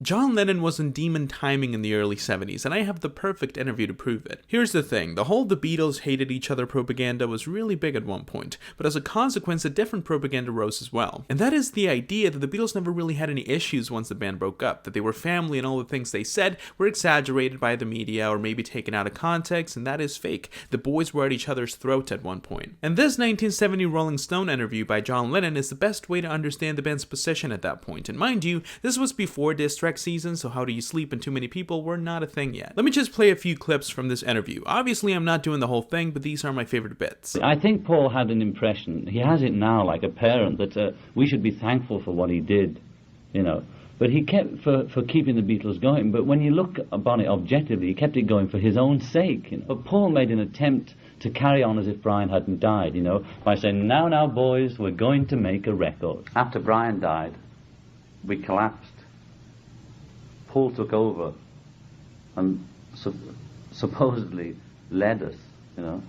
John Lennon was on demon timing in the early 70s, and I have the perfect interview to prove it. Here's the thing, the whole the Beatles hated each other propaganda was really big at one point, but as a consequence a different propaganda rose as well. And that is the idea that the Beatles never really had any issues once the band broke up, that they were family and all the things they said were exaggerated by the media or maybe taken out of context, and that is fake. The boys were at each other's throats at one point. And this 1970 Rolling Stone interview by John Lennon is the best way to understand the band's position at that point. And mind you, this was before diss track season, so How Do You Sleep and Too Many People were not a thing yet. Let me just play a few clips from this interview. Obviously I'm not doing the whole thing, but these are my favorite bits. I think Paul had an impression, he has it now like a parent, that we should be thankful for what he did, you know. But he kept for keeping the Beatles going, but when you look upon it objectively, he kept it going for his own sake, you know. But Paul made an attempt to carry on as if Brian hadn't died, you know, by saying, now boys, we're going to make a record. After Brian died, we collapsed. Paul took over and supposedly led us, you know.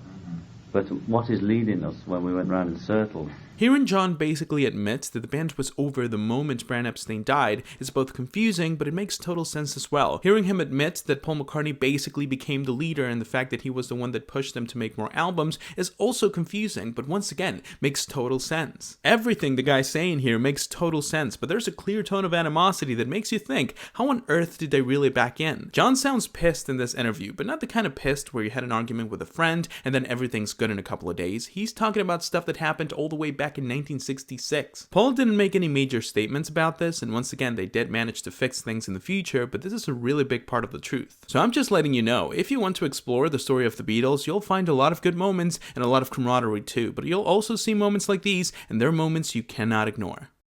But what is leading us when we went round in circles? Hearing John basically admit that the band was over the moment Brian Epstein died is both confusing, but it makes total sense as well. Hearing him admit that Paul McCartney basically became the leader and the fact that he was the one that pushed them to make more albums is also confusing, but once again, makes total sense. Everything the guy's saying here makes total sense, but there's a clear tone of animosity that makes you think, how on earth did they really back in? John sounds pissed in this interview, but not the kind of pissed where you had an argument with a friend and then everything's good in a couple of days. He's talking about stuff that happened all the way back in 1966. Paul didn't make any major statements about this, and once again they did manage to fix things in the future, but this is a really big part of the truth. So I'm just letting you know, if you want to explore the story of the Beatles, you'll find a lot of good moments and a lot of camaraderie too, but you'll also see moments like these, and they're moments you cannot ignore.